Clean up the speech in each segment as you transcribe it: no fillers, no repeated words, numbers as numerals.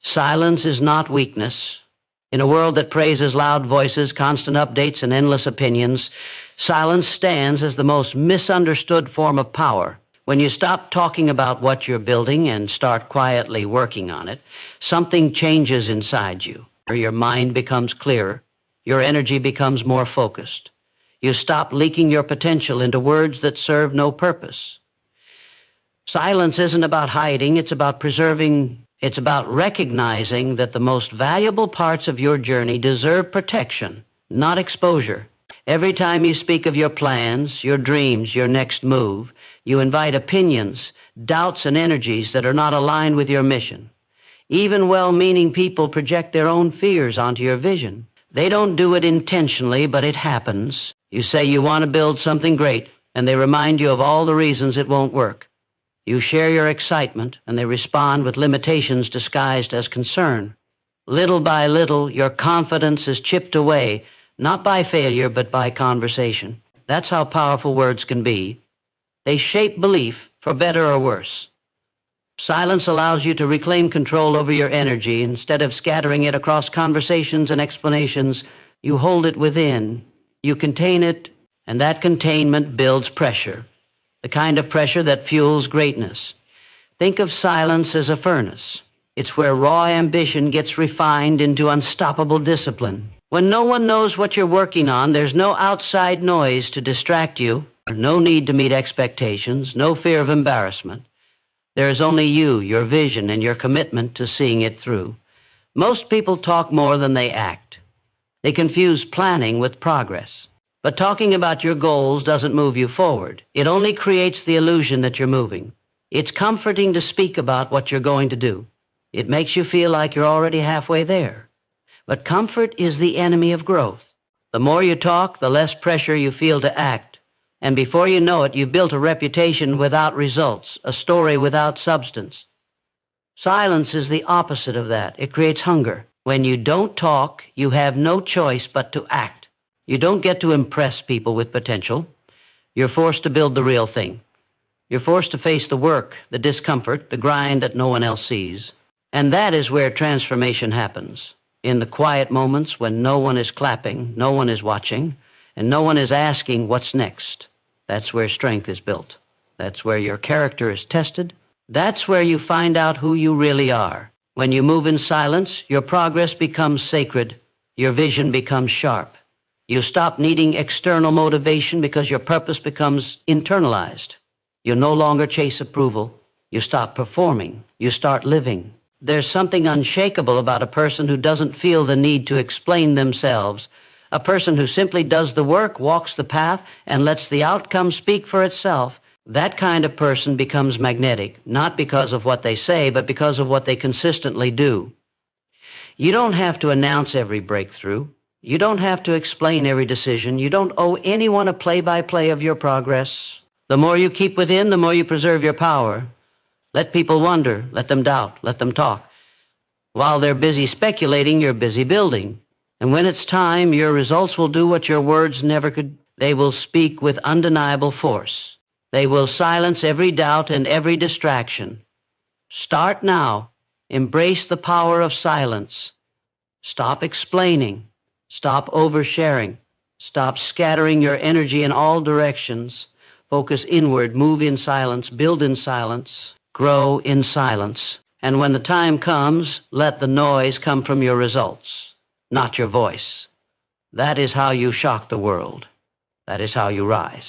Silence is not weakness. In a world that praises loud voices, constant updates, and endless opinions, silence stands as the most misunderstood form of power. When you stop talking about what you're building and start quietly working on it, something changes inside you. Your mind becomes clearer. Your energy becomes more focused. You stop leaking your potential into words that serve no purpose. Silence isn't about hiding, it's about preserving. It's about recognizing that the most valuable parts of your journey deserve protection, not exposure. Every time you speak of your plans, your dreams, your next move, you invite opinions, doubts, and energies that are not aligned with your mission. Even well-meaning people project their own fears onto your vision. They don't do it intentionally, but it happens. You say you want to build something great, and they remind you of all the reasons it won't work. You share your excitement, and they respond with limitations disguised as concern. Little by little, your confidence is chipped away, not by failure, but by conversation. That's how powerful words can be. They shape belief, for better or worse. Silence allows you to reclaim control over your energy. Instead of scattering it across conversations and explanations, you hold it within. You contain it, and that containment builds pressure. The kind of pressure that fuels greatness. Think of silence as a furnace. It's where raw ambition gets refined into unstoppable discipline. When no one knows what you're working on, there's no outside noise to distract you, no need to meet expectations, no fear of embarrassment. There is only you, your vision, and your commitment to seeing it through. Most people talk more than they act. They confuse planning with progress. But talking about your goals doesn't move you forward. It only creates the illusion that you're moving. It's comforting to speak about what you're going to do. It makes you feel like you're already halfway there. But comfort is the enemy of growth. The more you talk, the less pressure you feel to act. And before you know it, you've built a reputation without results, a story without substance. Silence is the opposite of that. It creates hunger. When you don't talk, you have no choice but to act. You don't get to impress people with potential. You're forced to build the real thing. You're forced to face the work, the discomfort, the grind that no one else sees. And that is where transformation happens. In the quiet moments when no one is clapping, no one is watching, and no one is asking what's next. That's where strength is built. That's where your character is tested. That's where you find out who you really are. When you move in silence, your progress becomes sacred. Your vision becomes sharp. You stop needing external motivation because your purpose becomes internalized. You no longer chase approval. You stop performing. You start living. There's something unshakable about a person who doesn't feel the need to explain themselves, a person who simply does the work, walks the path, and lets the outcome speak for itself. That kind of person becomes magnetic, not because of what they say, but because of what they consistently do. You don't have to announce every breakthrough. You don't have to explain every decision. You don't owe anyone a play-by-play of your progress. The more you keep within, the more you preserve your power. Let people wonder, let them doubt, let them talk. While they're busy speculating, you're busy building. And when it's time, your results will do what your words never could. They will speak with undeniable force. They will silence every doubt and every distraction. Start now. Embrace the power of silence. Stop explaining. Stop oversharing. Stop scattering your energy in all directions. Focus inward, move in silence, build in silence, grow in silence. And when the time comes, let the noise come from your results, not your voice. That is how you shock the world. That is how you rise.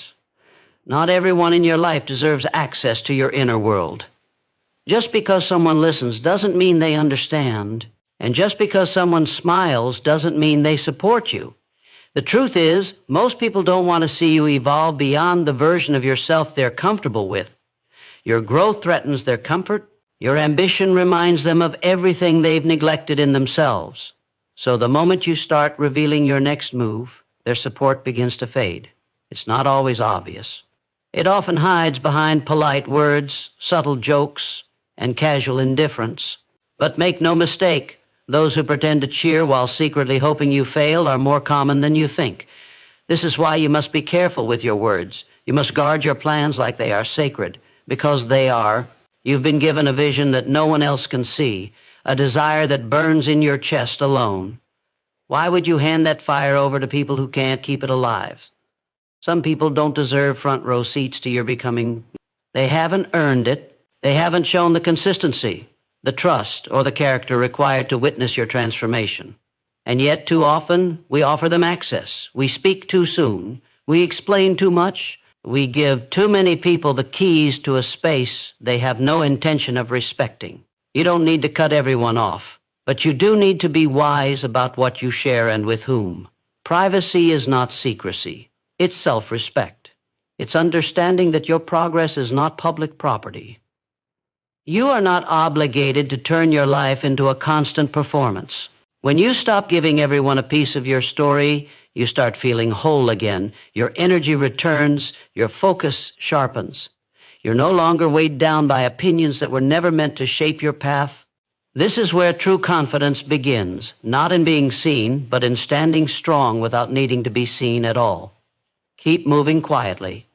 Not everyone in your life deserves access to your inner world. Just because someone listens doesn't mean they understand. And just because someone smiles doesn't mean they support you. The truth is, most people don't want to see you evolve beyond the version of yourself they're comfortable with. Your growth threatens their comfort. Your ambition reminds them of everything they've neglected in themselves. So the moment you start revealing your next move, their support begins to fade. It's not always obvious. It often hides behind polite words, subtle jokes, and casual indifference. But make no mistake, those who pretend to cheer while secretly hoping you fail are more common than you think. This is why you must be careful with your words. You must guard your plans like they are sacred, because they are. You've been given a vision that no one else can see, a desire that burns in your chest alone. Why would you hand that fire over to people who can't keep it alive? Some people don't deserve front row seats to your becoming. They haven't earned it. They haven't shown the consistency, the trust, or the character required to witness your transformation. And yet, too often, we offer them access. We speak too soon. We explain too much. We give too many people the keys to a space they have no intention of respecting. You don't need to cut everyone off, but you do need to be wise about what you share and with whom. Privacy is not secrecy. It's self-respect. It's understanding that your progress is not public property. You are not obligated to turn your life into a constant performance. When you stop giving everyone a piece of your story, you start feeling whole again. Your energy returns, your focus sharpens. You're no longer weighed down by opinions that were never meant to shape your path. This is where true confidence begins, not in being seen, but in standing strong without needing to be seen at all. Keep moving quietly.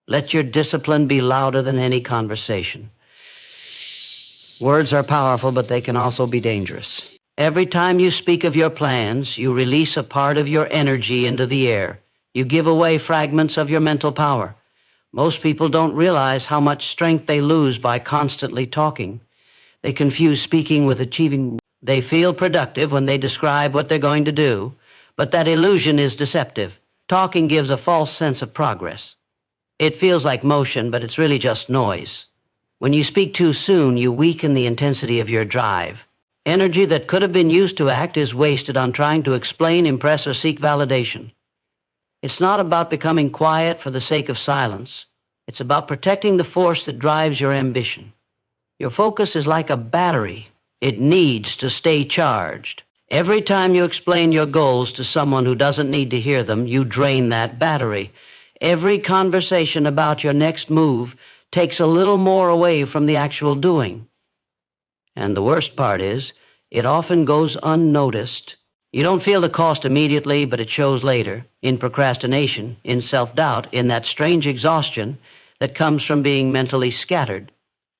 Let your discipline be louder than any conversation. Words are powerful, but they can also be dangerous. Every time you speak of your plans, you release a part of your energy into the air. You give away fragments of your mental power. Most people don't realize how much strength they lose by constantly talking. They confuse speaking with achieving. They feel productive when they describe what they're going to do, but that illusion is deceptive. Talking gives a false sense of progress. It feels like motion, but it's really just noise. When you speak too soon, you weaken the intensity of your drive. Energy that could have been used to act is wasted on trying to explain, impress, or seek validation. It's not about becoming quiet for the sake of silence. It's about protecting the force that drives your ambition. Your focus is like a battery. It needs to stay charged. Every time you explain your goals to someone who doesn't need to hear them, you drain that battery. Every conversation about your next move takes a little more away from the actual doing. And the worst part is, it often goes unnoticed. You don't feel the cost immediately, but it shows later, in procrastination, in self-doubt, in that strange exhaustion that comes from being mentally scattered.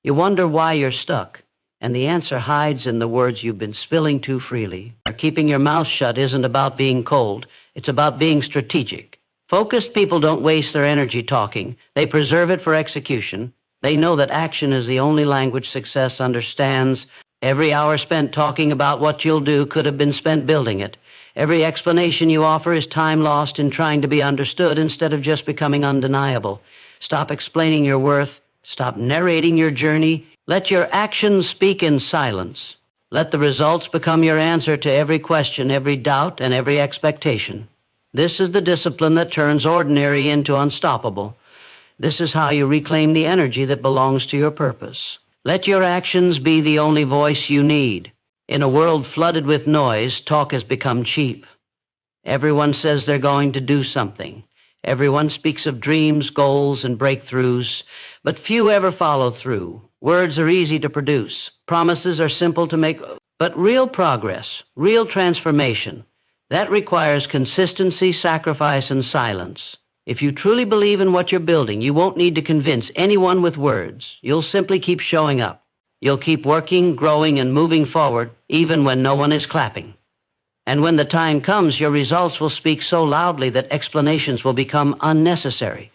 You wonder why you're stuck, and the answer hides in the words you've been spilling too freely. Keeping your mouth shut isn't about being cold, it's about being strategic. Focused people don't waste their energy talking. They preserve it for execution. They know that action is the only language success understands. Every hour spent talking about what you'll do could have been spent building it. Every explanation you offer is time lost in trying to be understood instead of just becoming undeniable. Stop explaining your worth. Stop narrating your journey. Let your actions speak in silence. Let the results become your answer to every question, every doubt, and every expectation. This is the discipline that turns ordinary into unstoppable. This is how you reclaim the energy that belongs to your purpose. Let your actions be the only voice you need. In a world flooded with noise, talk has become cheap. Everyone says they're going to do something. Everyone speaks of dreams, goals, and breakthroughs, but few ever follow through. Words are easy to produce. Promises are simple to make, but real progress, real transformation, that requires consistency, sacrifice, and silence. If you truly believe in what you're building, you won't need to convince anyone with words. You'll simply keep showing up. You'll keep working, growing, and moving forward, even when no one is clapping. And when the time comes, your results will speak so loudly that explanations will become unnecessary.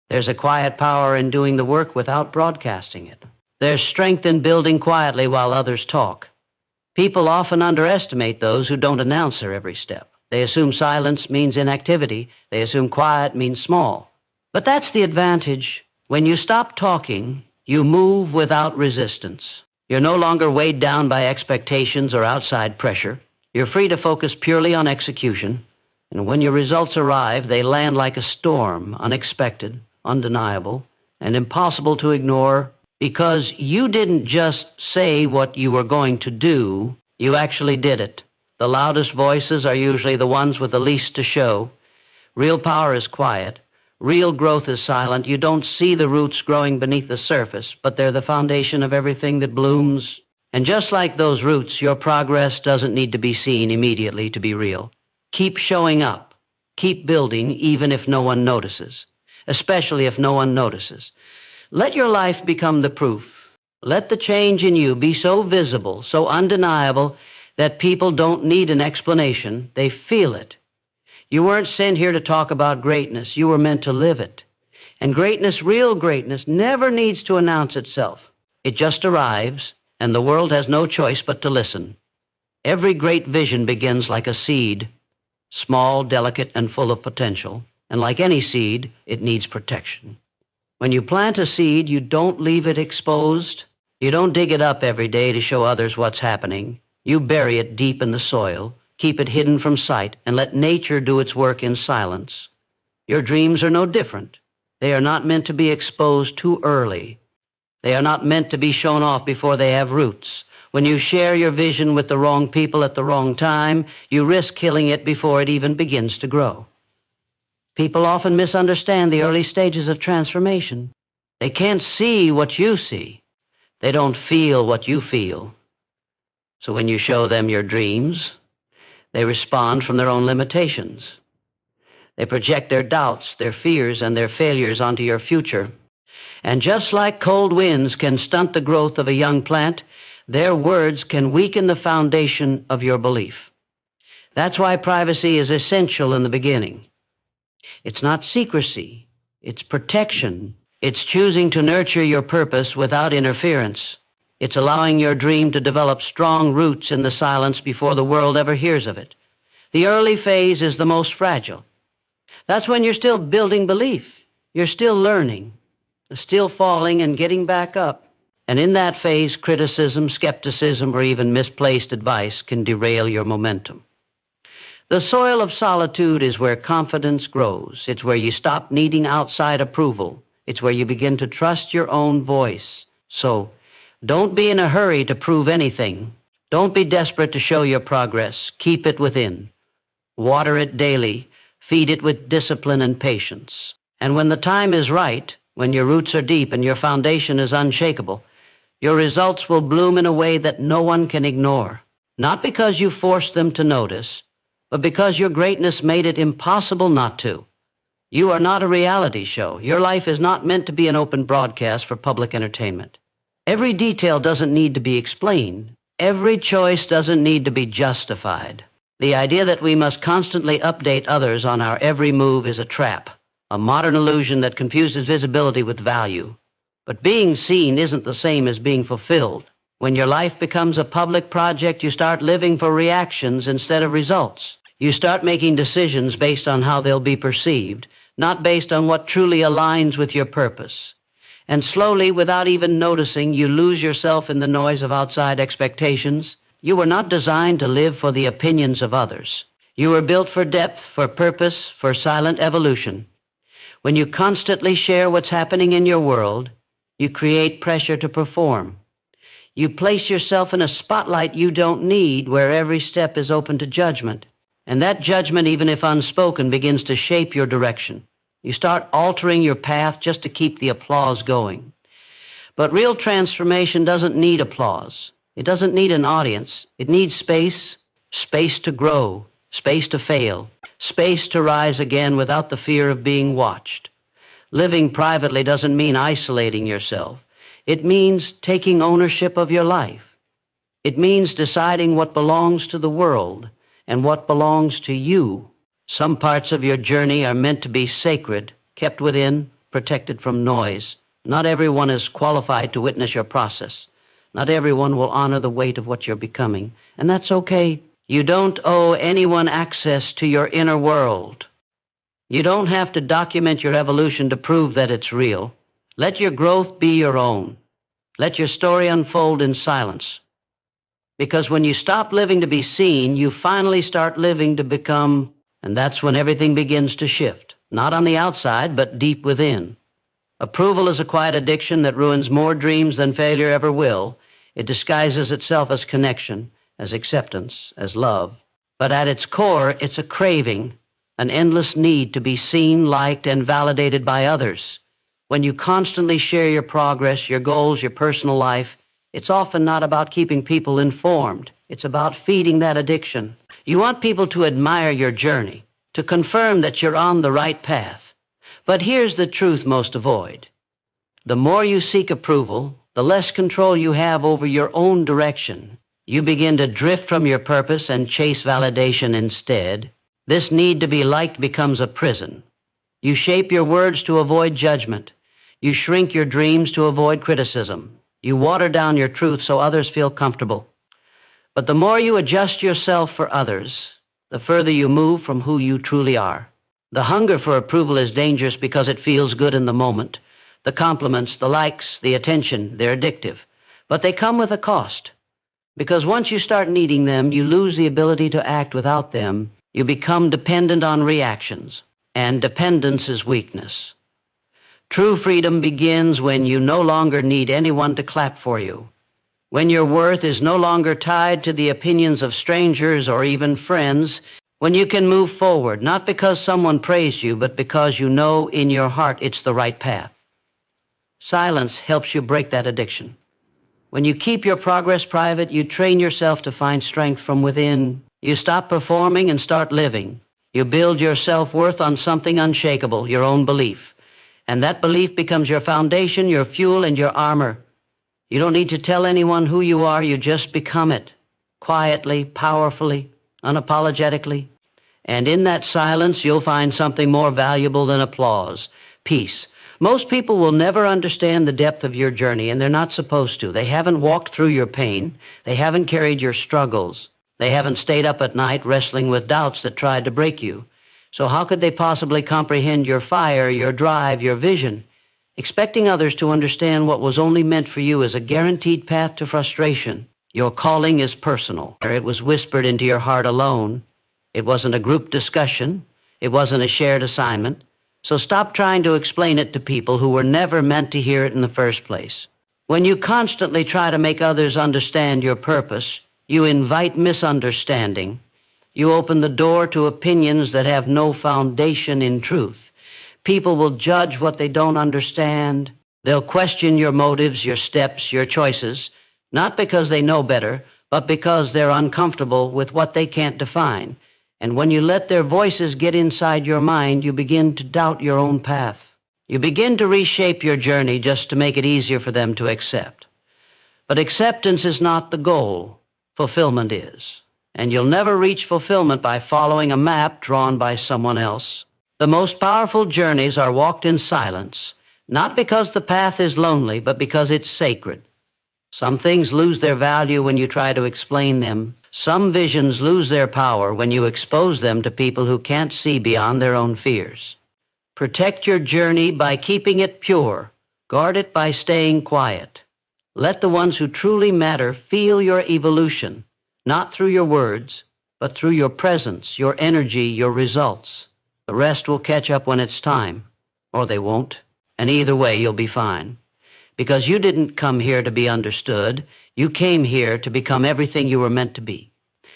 There's a quiet power in doing the work without broadcasting it. There's strength in building quietly while others talk. People often underestimate those who don't announce their every step. They assume silence means inactivity. They assume quiet means small. But that's the advantage. When you stop talking, you move without resistance. You're no longer weighed down by expectations or outside pressure. You're free to focus purely on execution. And when your results arrive, they land like a storm, unexpected, undeniable, and impossible to ignore, because you didn't just say what you were going to do, you actually did it. The loudest voices are usually the ones with the least to show. Real power is quiet. Real growth is silent. You don't see the roots growing beneath the surface, but they're the foundation of everything that blooms. And just like those roots, your progress doesn't need to be seen immediately to be real. Keep showing up. Keep building, even if no one notices, especially if no one notices. Let your life become the proof. Let the change in you be so visible, so undeniable, that people don't need an explanation. They feel it. You weren't sent here to talk about greatness. You were meant to live it. And greatness, real greatness, never needs to announce itself. It just arrives, and the world has no choice but to listen. Every great vision begins like a seed, small, delicate, and full of potential. And like any seed, it needs protection. When you plant a seed, you don't leave it exposed. You don't dig it up every day to show others what's happening. You bury it deep in the soil, keep it hidden from sight, and let nature do its work in silence. Your dreams are no different. They are not meant to be exposed too early. They are not meant to be shown off before they have roots. When you share your vision with the wrong people at the wrong time, you risk killing it before it even begins to grow. People often misunderstand the early stages of transformation. They can't see what you see. They don't feel what you feel. So when you show them your dreams, they respond from their own limitations. They project their doubts, their fears, and their failures onto your future. And just like cold winds can stunt the growth of a young plant, their words can weaken the foundation of your belief. That's why privacy is essential in the beginning. It's not secrecy, it's protection. It's choosing to nurture your purpose without interference. It's allowing your dream to develop strong roots in the silence before the world ever hears of it. The early phase is the most fragile. That's when you're still building belief. You're still learning, still falling and getting back up. And in that phase, criticism, skepticism, or even misplaced advice can derail your momentum. The soil of solitude is where confidence grows. It's where you stop needing outside approval. It's where you begin to trust your own voice. So, don't be in a hurry to prove anything. Don't be desperate to show your progress. Keep it within. Water it daily. Feed it with discipline and patience. And when the time is right, when your roots are deep and your foundation is unshakable, your results will bloom in a way that no one can ignore. Not because you forced them to notice, but because your greatness made it impossible not to. You are not a reality show. Your life is not meant to be an open broadcast for public entertainment. Every detail doesn't need to be explained. Every choice doesn't need to be justified. The idea that we must constantly update others on our every move is a trap, a modern illusion that confuses visibility with value. But being seen isn't the same as being fulfilled. When your life becomes a public project, you start living for reactions instead of results. You start making decisions based on how they'll be perceived, not based on what truly aligns with your purpose. And slowly, without even noticing, you lose yourself in the noise of outside expectations. You were not designed to live for the opinions of others. You were built for depth, for purpose, for silent evolution. When you constantly share what's happening in your world, you create pressure to perform. You place yourself in a spotlight you don't need, where every step is open to judgment. And that judgment, even if unspoken, begins to shape your direction. You start altering your path just to keep the applause going. But real transformation doesn't need applause. It doesn't need an audience. It needs space, space to grow, space to fail, space to rise again without the fear of being watched. Living privately doesn't mean isolating yourself. It means taking ownership of your life. It means deciding what belongs to the world and what belongs to you. Some parts of your journey are meant to be sacred, kept within, protected from noise. Not everyone is qualified to witness your process. Not everyone will honor the weight of what you're becoming, and that's okay. You don't owe anyone access to your inner world. You don't have to document your evolution to prove that it's real. Let your growth be your own. Let your story unfold in silence. Because when you stop living to be seen, you finally start living to become, and that's when everything begins to shift. Not on the outside, but deep within. Approval is a quiet addiction that ruins more dreams than failure ever will. It disguises itself as connection, as acceptance, as love. But at its core, it's a craving, an endless need to be seen, liked, and validated by others. When you constantly share your progress, your goals, your personal life, it's often not about keeping people informed. It's about feeding that addiction. You want people to admire your journey, to confirm that you're on the right path. But here's the truth most avoid. The more you seek approval, the less control you have over your own direction. You begin to drift from your purpose and chase validation instead. This need to be liked becomes a prison. You shape your words to avoid judgment. You shrink your dreams to avoid criticism. You water down your truth so others feel comfortable. But the more you adjust yourself for others, the further you move from who you truly are. The hunger for approval is dangerous because it feels good in the moment. The compliments, the likes, the attention, they're addictive. But they come with a cost. Because once you start needing them, you lose the ability to act without them. You become dependent on reactions. And dependence is weakness. True freedom begins when you no longer need anyone to clap for you. When your worth is no longer tied to the opinions of strangers or even friends. When you can move forward, not because someone praised you, but because you know in your heart it's the right path. Silence helps you break that addiction. When you keep your progress private, you train yourself to find strength from within. You stop performing and start living. You build your self-worth on something unshakable, your own belief. And that belief becomes your foundation, your fuel, and your armor. You don't need to tell anyone who you are, you just become it. Quietly, powerfully, unapologetically. And in that silence, you'll find something more valuable than applause: peace. Most people will never understand the depth of your journey, and they're not supposed to. They haven't walked through your pain. They haven't carried your struggles. They haven't stayed up at night wrestling with doubts that tried to break you. So how could they possibly comprehend your fire, your drive, your vision? Expecting others to understand what was only meant for you is a guaranteed path to frustration. Your calling is personal. It was whispered into your heart alone. It wasn't a group discussion. It wasn't a shared assignment. So stop trying to explain it to people who were never meant to hear it in the first place. When you constantly try to make others understand your purpose, you invite misunderstanding. You open the door to opinions that have no foundation in truth. People will judge what they don't understand. They'll question your motives, your steps, your choices, not because they know better, but because they're uncomfortable with what they can't define. And when you let their voices get inside your mind, you begin to doubt your own path. You begin to reshape your journey just to make it easier for them to accept. But acceptance is not the goal. Fulfillment is. And you'll never reach fulfillment by following a map drawn by someone else. The most powerful journeys are walked in silence, not because the path is lonely, but because it's sacred. Some things lose their value when you try to explain them. Some visions lose their power when you expose them to people who can't see beyond their own fears. Protect your journey by keeping it pure. Guard it by staying quiet. Let the ones who truly matter feel your evolution, not through your words, but through your presence, your energy, your results. The rest will catch up when it's time, or they won't. And either way, you'll be fine. Because you didn't come here to be understood. You came here to become everything you were meant to be.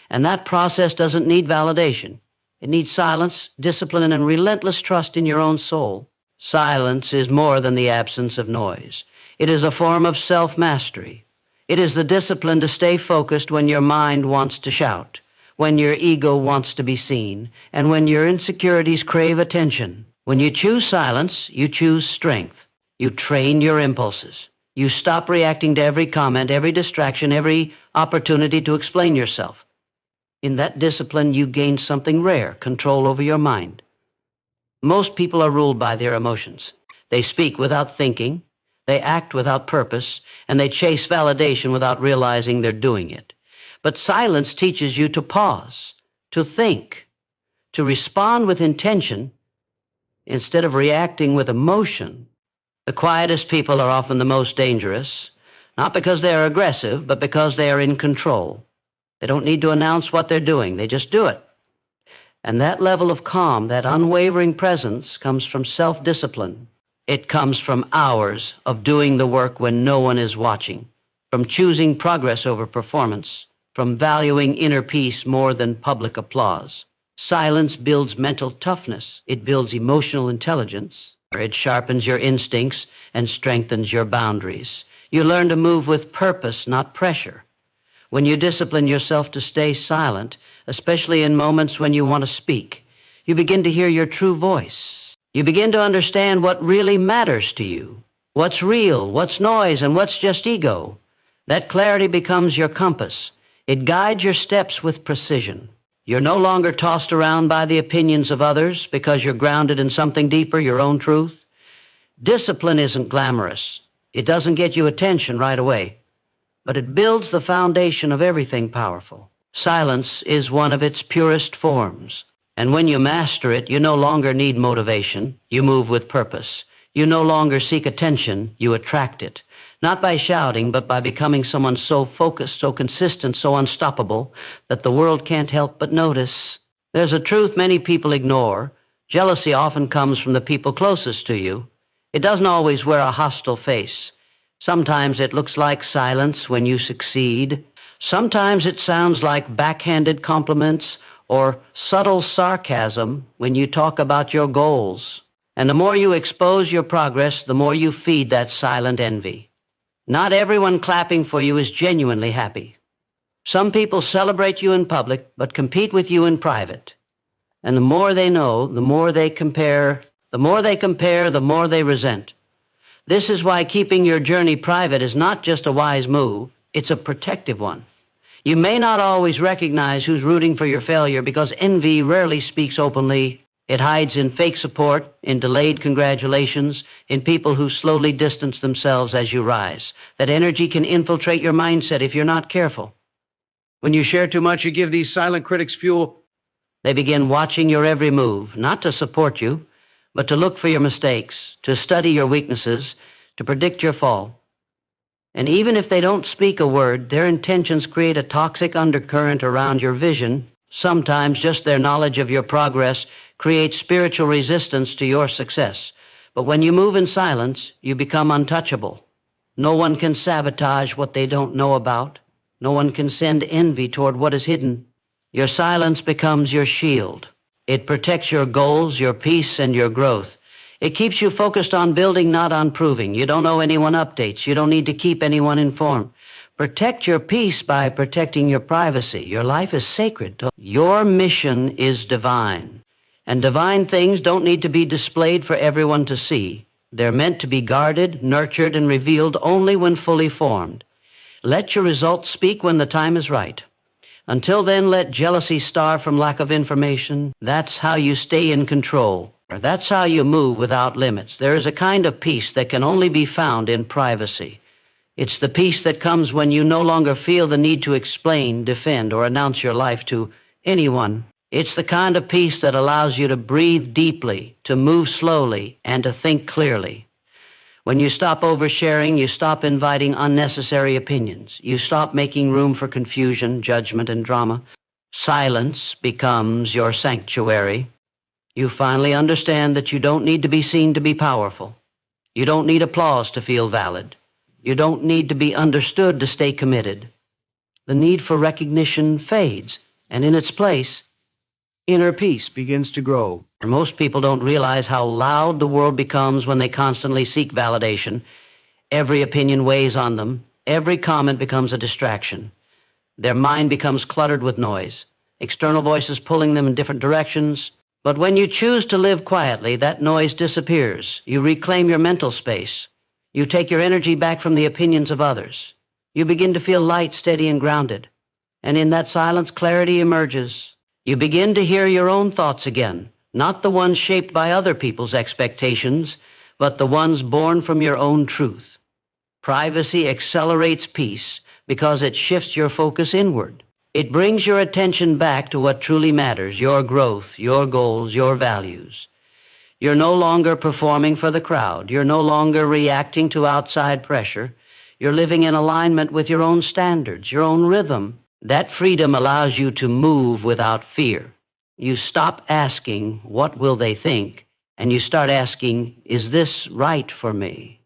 And that process doesn't need validation. It needs silence, discipline, and relentless trust in your own soul. Silence is more than the absence of noise. It is a form of self-mastery. It is the discipline to stay focused when your mind wants to shout, when your ego wants to be seen, and when your insecurities crave attention. When you choose silence, you choose strength. You train your impulses. You stop reacting to every comment, every distraction, every opportunity to explain yourself. In that discipline, you gain something rare, control over your mind. Most people are ruled by their emotions. They speak without thinking, they act without purpose, and they chase validation without realizing they're doing it. But silence teaches you to pause, to think, to respond with intention instead of reacting with emotion. The quietest people are often the most dangerous, not because they are aggressive, but because they are in control. They don't need to announce what they're doing. They just do it. And that level of calm, that unwavering presence, comes from self-discipline. It comes from hours of doing the work when no one is watching, from choosing progress over performance, from valuing inner peace more than public applause. Silence builds mental toughness. It builds emotional intelligence. It sharpens your instincts and strengthens your boundaries. You learn to move with purpose, not pressure. When you discipline yourself to stay silent, especially in moments when you want to speak, you begin to hear your true voice. You begin to understand what really matters to you. What's real, what's noise, and what's just ego? That clarity becomes your compass. It guides your steps with precision. You're no longer tossed around by the opinions of others because you're grounded in something deeper, your own truth. Discipline isn't glamorous. It doesn't get you attention right away, but it builds the foundation of everything powerful. Silence is one of its purest forms, and when you master it, you no longer need motivation. You move with purpose. You no longer seek attention. You attract it. Not by shouting, but by becoming someone so focused, so consistent, so unstoppable that the world can't help but notice. There's a truth many people ignore. Jealousy often comes from the people closest to you. It doesn't always wear a hostile face. Sometimes it looks like silence when you succeed. Sometimes it sounds like backhanded compliments or subtle sarcasm when you talk about your goals. And the more you expose your progress, the more you feed that silent envy. Not everyone clapping for you is genuinely happy. Some people celebrate you in public, but compete with you in private. And the more they know, the more they compare. The more they resent. This is why keeping your journey private is not just a wise move, it's a protective one. You may not always recognize who's rooting for your failure because envy rarely speaks openly. It hides in fake support, in delayed congratulations, in people who slowly distance themselves as you rise. That energy can infiltrate your mindset if you're not careful. When you share too much, you give these silent critics fuel. They begin watching your every move, not to support you, but to look for your mistakes, to study your weaknesses, to predict your fall. And even if they don't speak a word, their intentions create a toxic undercurrent around your vision. Sometimes just their knowledge of your progress creates spiritual resistance to your success. But when you move in silence, you become untouchable. No one can sabotage what they don't know about. No one can send envy toward what is hidden. Your silence becomes your shield. It protects your goals, your peace, and your growth. It keeps you focused on building, not on proving. You don't owe anyone updates. You don't need to keep anyone informed. Protect your peace by protecting your privacy. Your life is sacred. Your mission is divine. And divine things don't need to be displayed for everyone to see. They're meant to be guarded, nurtured, and revealed only when fully formed. Let your results speak when the time is right. Until then, let jealousy starve from lack of information. That's how you stay in control. That's how you move without limits. There is a kind of peace that can only be found in privacy. It's the peace that comes when you no longer feel the need to explain, defend, or announce your life to anyone. It's the kind of peace that allows you to breathe deeply, to move slowly, and to think clearly. When you stop oversharing, you stop inviting unnecessary opinions. You stop making room for confusion, judgment, and drama. Silence becomes your sanctuary. You finally understand that you don't need to be seen to be powerful. You don't need applause to feel valid. You don't need to be understood to stay committed. The need for recognition fades, and in its place, inner peace begins to grow. Most people don't realize how loud the world becomes when they constantly seek validation. Every opinion weighs on them. Every comment becomes a distraction. Their mind becomes cluttered with noise, external voices pulling them in different directions. But when you choose to live quietly, that noise disappears. You reclaim your mental space. You take your energy back from the opinions of others. You begin to feel light, steady, and grounded. And in that silence, clarity emerges. You begin to hear your own thoughts again, not the ones shaped by other people's expectations, but the ones born from your own truth. Privacy accelerates peace because it shifts your focus inward. It brings your attention back to what truly matters, your growth, your goals, your values. You're no longer performing for the crowd. You're no longer reacting to outside pressure. You're living in alignment with your own standards, your own rhythm. That freedom allows you to move without fear. You stop asking, what will they think? And you start asking, is this right for me?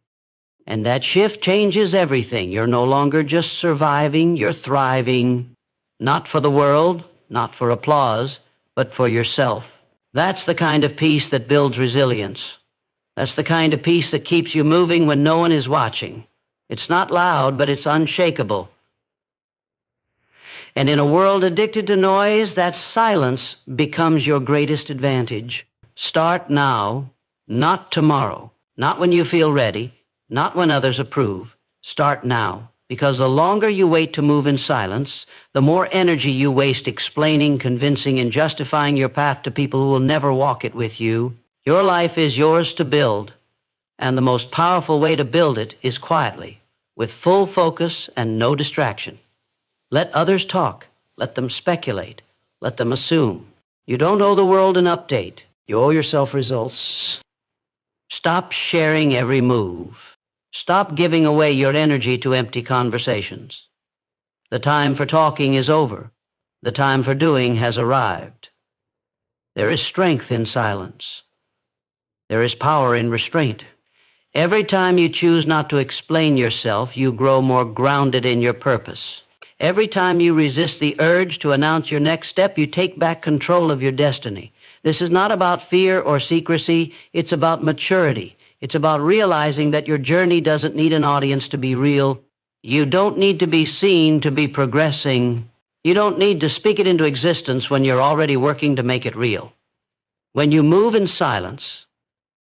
And that shift changes everything. You're no longer just surviving, you're thriving. Not for the world, not for applause, but for yourself. That's the kind of peace that builds resilience. That's the kind of peace that keeps you moving when no one is watching. It's not loud, but it's unshakable. And in a world addicted to noise, that silence becomes your greatest advantage. Start now, not tomorrow, not when you feel ready. not when others approve. Start now, because the longer you wait to move in silence, the more energy you waste explaining, convincing, and justifying your path to people who will never walk it with you. Your life is yours to build, and the most powerful way to build it is quietly, with full focus and no distraction. Let others talk. Let them speculate. Let them assume. You don't owe the world an update. You owe yourself results. Stop sharing every move. Stop giving away your energy to empty conversations. The time for talking is over. The time for doing has arrived. There is strength in silence. There is power in restraint. Every time you choose not to explain yourself, you grow more grounded in your purpose. Every time you resist the urge to announce your next step, you take back control of your destiny. This is not about fear or secrecy. It's about maturity. It's about realizing that your journey doesn't need an audience to be real. You don't need to be seen to be progressing. You don't need to speak it into existence when you're already working to make it real. When you move in silence,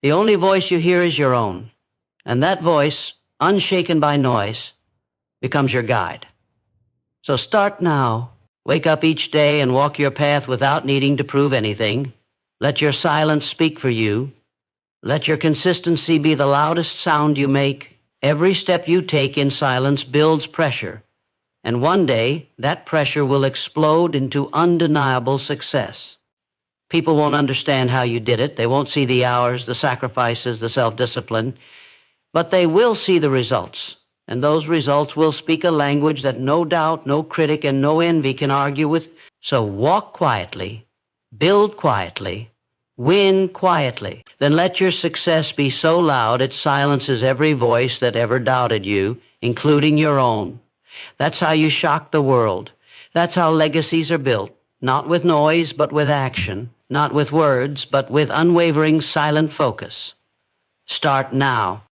the only voice you hear is your own. And that voice, unshaken by noise, becomes your guide. So start now. Wake up each day and walk your path without needing to prove anything. Let your silence speak for you. Let your consistency be the loudest sound you make. Every step you take in silence builds pressure. And one day, that pressure will explode into undeniable success. People won't understand how you did it. They won't see the hours, the sacrifices, the self-discipline. But they will see the results. And those results will speak a language that no doubt, no critic, and no envy can argue with. So walk quietly, build quietly, win quietly. Then let your success be so loud it silences every voice that ever doubted you, including your own. That's how you shock the world. That's how legacies are built, not with noise, but with action, not with words, but with unwavering silent focus. Start now.